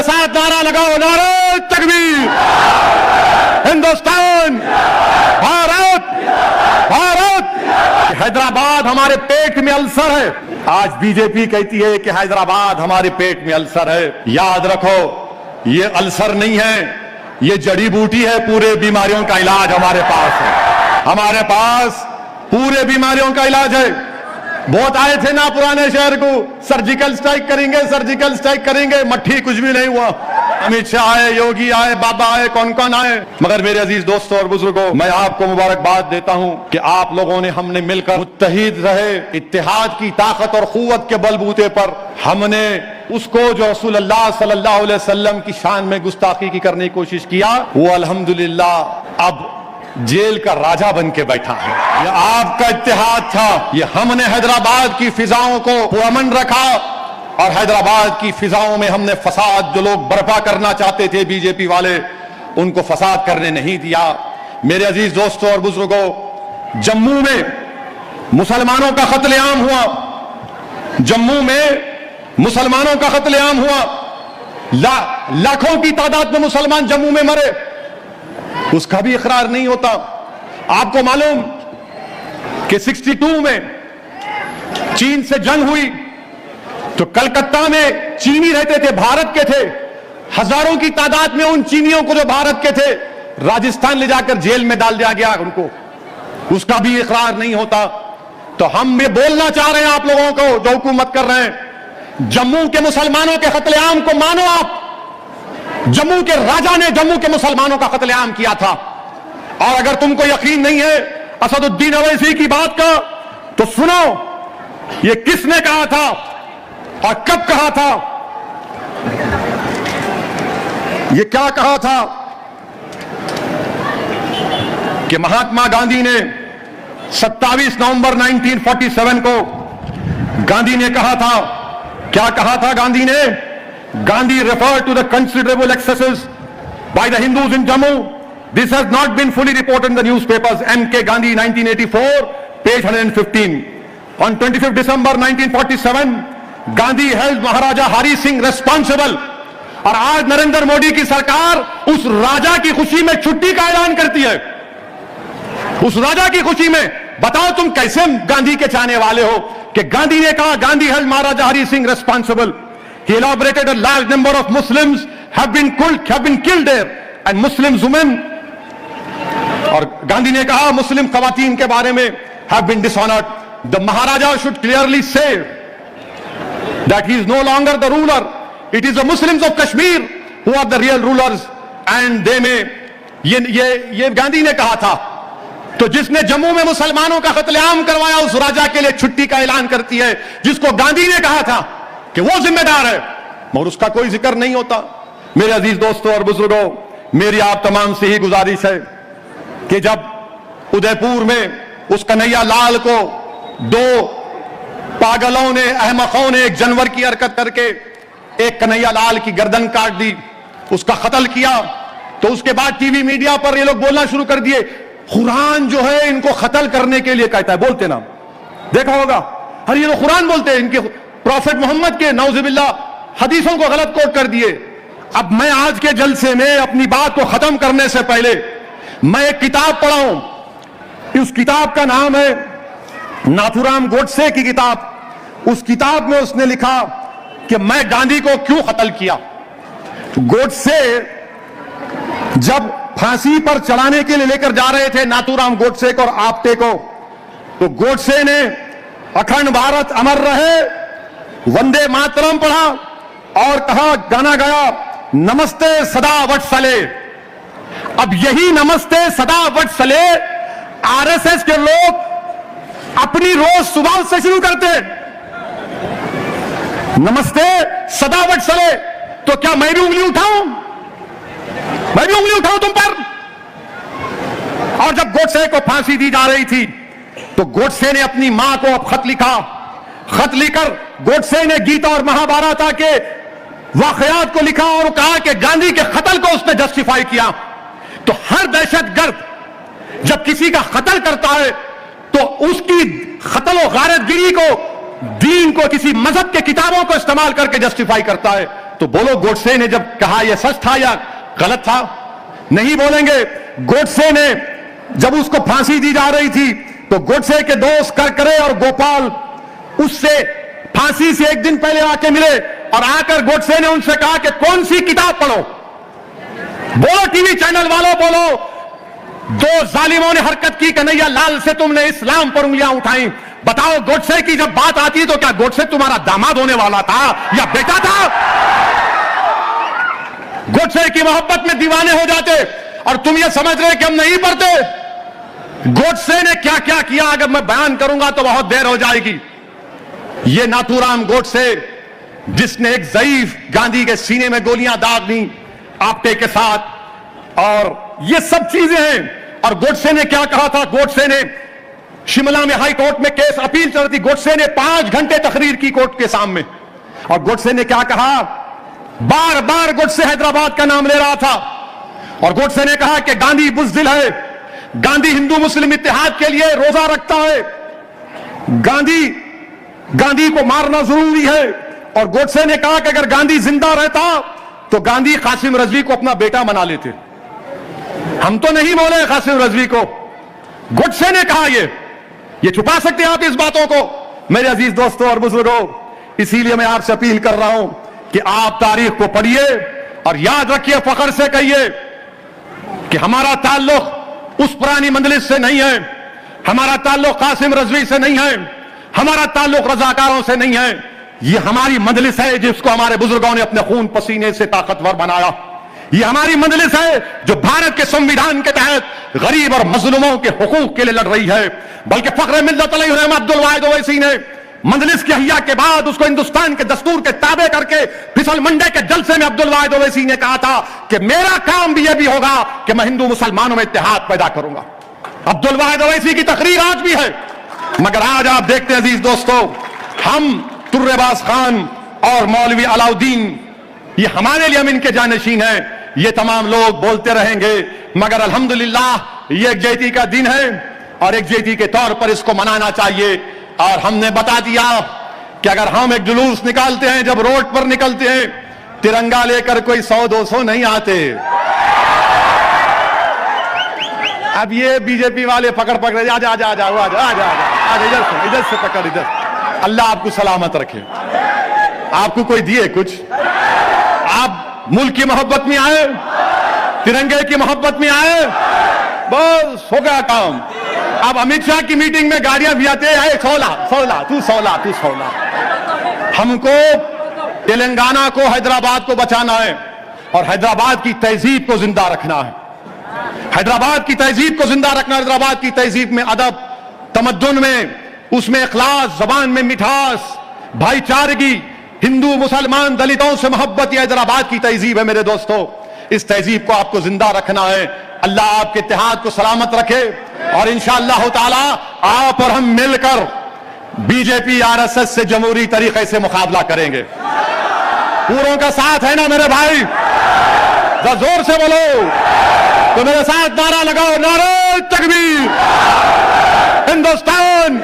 मेरे साथ नारा लगाओ, नारे तकबीर, हिंदुस्तान, भारत, भारत। हैदराबाद हमारे पेट में अल्सर है। आज बीजेपी कहती है कि हैदराबाद हमारे पेट में अल्सर है। याद रखो, ये अल्सर नहीं है, ये जड़ी बूटी है। पूरे बीमारियों का इलाज हमारे पास है। हमारे पास पूरे बीमारियों का इलाज है। बहुत आए थे ना पुराने शहर को, सर्जिकल स्ट्राइक करेंगे, सर्जिकल स्ट्राइक करेंगे, मट्ठी कुछ भी नहीं हुआ। अमित शाह आए, योगी आए, बाबा आए, कौन कौन आए। मगर मेरे अजीज दोस्तों और बुजुर्गों, मैं आपको मुबारकबाद देता हूं कि आप लोगों ने, हमने मिलकर मुत्तहिद रहे। इत्तेहाद की ताकत और कुव्वत के बलबूते पर हमने उसको जो रसूलुल्लाह सल्लल्लाहु अलैहि वसल्लम की शान में गुस्ताखी की करने की कोशिश किया, वो अल्हम्दुलिल्लाह अब जेल का राजा बन के बैठा है। यह आपका इत्तेहाद था। यह हमने हैदराबाद की फिजाओं को पुरअमन रखा और हैदराबाद की फिजाओं में हमने फसाद, जो लोग बर्पा करना चाहते थे बीजेपी वाले, उनको फसाद करने नहीं दिया। मेरे अजीज दोस्तों और बुजुर्गों, जम्मू में मुसलमानों का कत्लेआम हुआ। जम्मू में मुसलमानों का कत्लेआम हुआ। लाखों की तादाद में मुसलमान जम्मू में मरे, उसका भी इकरार नहीं होता। आपको मालूम कि 62 में चीन से जंग हुई तो कलकत्ता में चीनी रहते थे, भारत के थे। हजारों की तादाद में उन चीनियों को जो भारत के थे, राजस्थान ले जाकर जेल में डाल दिया गया उनको, उसका भी इकरार नहीं होता। तो हम ये बोलना चाह रहे हैं आप लोगों को जो हुकूमत कर रहे हैं, जम्मू के मुसलमानों के कत्लेआम को मानो आप। जम्मू के राजा ने जम्मू के मुसलमानों का कत्लेआम किया था। और अगर तुमको यकीन नहीं है असदुद्दीन अवैसी की बात का, तो सुनो ये किसने कहा था और कब कहा था। ये क्या कहा था कि महात्मा गांधी ने 27 नवंबर 1947 को गांधी ने कहा था, क्या कहा था गांधी ने? Gandhi referred to the considerable excesses by the Hindus in Jammu. This has not been fully reported in the newspapers. M.K. Gandhi, 1984, page 115. On 25th December 1947, Gandhi held Maharaja Hari Singh responsible. और आज नरेंद्र मोदी की सरकार उस राजा की खुशी में छुट्टी का ऐलान करती है। उस राजा की खुशी में बताओ तुम कैसे गांधी के चाहने वाले हो कि गांधी ने कहा, Gandhi held Maharaja Hari Singh responsible. He elaborated a large number of Muslims have been killed there, and Muslims women. और गांधी ने कहा मुस्लिम खवातीन के बारे में have been dishonored. The Maharaja should clearly say that he is no longer the ruler. It is the Muslims of Kashmir who are the real rulers, and they may. ये गांधी ने कहा था। तो जिसने जम्मू में मुसलमानों का कत्लेआम करवाया, उस राजा के लिए छुट्टी का ऐलान करती है, जिसको गांधी ने कहा था कि वो जिम्मेदार है, मगर उसका कोई जिक्र नहीं होता। मेरे अजीज दोस्तों और बुजुर्गों, मेरी आप तमाम से ही गुजारिश है कि जब उदयपुर में उस कन्हैया लाल को दो पागलों ने, अहमकों ने एक जानवर की हरकत करके एक कन्हैया लाल की गर्दन काट दी, उसका कत्ल किया, तो उसके बाद टीवी मीडिया पर ये लोग बोलना शुरू कर दिए, कुरान जो है इनको कत्ल करने के लिए कहता है। बोलते ना, देखा होगा, अरे ये लोग कुरान बोलते हैं, इनके प्रॉफेट मोहम्मद के नौजुबिल्ला हदीसों को गलत कोट कर दिए। अब मैं आज के जलसे में अपनी बात को खत्म करने से पहले मैं एक किताब पढ़ा हूं। उस किताब का नाम है नाथूराम गोडसे की किताब। उस किताब में उसने लिखा कि मैं गांधी को क्यों कत्ल किया। गोडसे जब फांसी पर चढ़ाने के लिए लेकर जा रहे थे नाथूराम गोडसे को और आप्टे को, तो गोडसे ने अखंड भारत अमर रहे, वंदे मातरम पढ़ा और कहा, गाना गाया, नमस्ते सदा वत्सले। अब यही नमस्ते सदा वत्सले आरएसएस के लोग अपनी रोज सुबह से शुरू करते हैं। नमस्ते सदा वत्सले, तो क्या मैं भी उंगली उठाऊं? मैं भी उंगली उठाऊं तुम पर? और जब गोडसे को फांसी दी जा रही थी, तो गोडसे ने अपनी मां को अब खत लिखा। खत लिखकर गोडसे ने गीता और महाभारत के वाकयात को लिखा और कहा कि गांधी के कत्ल को उसने जस्टिफाई किया। तो हर दहशतगर्द जब किसी का कत्ल करता है तो उसकी कत्ल और गारतगिरी को, दीन को, किसी मजहब के किताबों को इस्तेमाल करके जस्टिफाई करता है। तो बोलो गोडसे ने जब कहा यह सच था या गलत था? नहीं बोलेंगे। गोडसे ने जब उसको फांसी दी जा रही थी तो गोडसे के दोस्त करकरे और गोपाल उससे फांसी से एक दिन पहले आके मिले और आकर गोडसे ने उनसे कहा कि कौन सी किताब पढ़ो। बोलो टीवी चैनल वालों, बोलो। दो जालिमों ने हरकत की, कन्हैया लाल से तुमने इस्लाम पर उंगलियां उठाई। बताओ गोडसे की जब बात आती तो क्या गोडसे तुम्हारा दामाद होने वाला था या बेटा था? गोडसे की मोहब्बत में दीवाने हो जाते और तुम ये समझ रहे कि हम नहीं पढ़ते। गोडसे ने क्या क्या किया अगर मैं बयान करूंगा तो बहुत देर हो जाएगी। ये नाथूराम गोडसे जिसने एक ज़ईफ गांधी के सीने में गोलियां दाग दी आपटे के साथ, और ये सब चीजें हैं। और गोडसे ने क्या कहा था? गोडसे ने शिमला में हाई कोर्ट में केस अपील चल रही थी। गोडसे ने 5 घंटे तकरीर की कोर्ट के सामने, और गोडसे ने क्या कहा? बार बार गोडसे हैदराबाद का नाम ले रहा था और गोडसे ने कहा कि गांधी बुज़दिल है, गांधी हिंदू मुस्लिम इत्तेहाद के लिए रोजा रखता है, गांधी को मारना जरूरी है। और गोडसे ने कहा कि अगर गांधी जिंदा रहता तो गांधी कासिम रजवी को अपना बेटा बना लेते। हम तो नहीं बोले कासिम रजवी को, गोडसे ने कहा। ये छुपा सकते हैं आप इस बातों को? मेरे अजीज दोस्तों और बुजुर्गों, इसीलिए मैं आपसे अपील कर रहा हूं कि आप तारीख को पढ़िए और याद रखिए, फख्र से कहिए कि हमारा ताल्लुक उस पुरानी मंजलिस से नहीं है, हमारा ताल्लुक कासिम रजवी से नहीं है, हमारा ताल्लुक रजाकारों से नहीं है। ये हमारी मंजलिस है जिसको हमारे बुजुर्गों ने अपने खून पसीने से ताकतवर बनाया। ये हमारी मंजलिस है जो भारत के संविधान के तहत गरीब और मजलूमों के हुकूक के लिए लड़ रही है। बल्कि फख्र मिल्लत अब्दुल वाहिद ओवैसी ने मंजलिस की अहिया के बाद उसको हिंदुस्तान के दस्तूर के ताबे करके फिसल मंडे के जलसे में अब्दुल वाहिद ओवैसी ने कहा था कि मेरा काम भी यह भी होगा कि मैं हिंदू मुसलमानों में इत्तेहाद पैदा करूंगा। अब्दुल वाहिद ओवैसी की तकरीर आज भी है। मगर आज आप देखते हैं अजीज दोस्तों, हम तुर्रेबाज खान और मौलवी अलाउद्दीन ये हमारे लिए हम इनके जानशीन हैं। ये तमाम लोग बोलते रहेंगे, मगर अल्हम्दुलिल्लाह ये एकजहती का दिन है और एकजहती के तौर पर इसको मनाना चाहिए। और हमने बता दिया कि अगर हम एक जुलूस निकालते हैं, जब रोड पर निकलते हैं, तिरंगा लेकर कोई 100-200 नहीं आते। अब ये बीजेपी वाले पकड़ आजा इधर से पकड़, इधर। अल्लाह आपको सलामत रखे। आपको कोई दिए कुछ? आप मुल्क की मोहब्बत में आए, तिरंगे की मोहब्बत में आए, बस हो गया काम। अब अमित शाह की मीटिंग में गाड़ियां भी आते हैं, 16 तू 16। हमको तेलंगाना को, हैदराबाद को बचाना है और हैदराबाद की तहजीब को जिंदा रखना है। हैदराबाद की तहजीब को जिंदा रखना। हैदराबाद की तहजीब में अदब, तमद्दुन में, उसमें इखलास, जबान में मिठास, भाईचारगी, हिंदू मुसलमान दलितों से मोहब्बत, ये हैदराबाद की तहजीब है मेरे दोस्तों। इस तहजीब को आपको जिंदा रखना है। अल्लाह आपके इत्तेहाद को सलामत रखे और इंशाअल्लाह ताला आप और हम मिलकर बीजेपी आरएसएस से जमहूरी तरीके से मुकाबला करेंगे। पूरों का साथ है ना मेरे भाई? जरा जोर से बोलो तो मेरे साथ नारा लगाओ, नारे तकबीर, हिंदुस्तान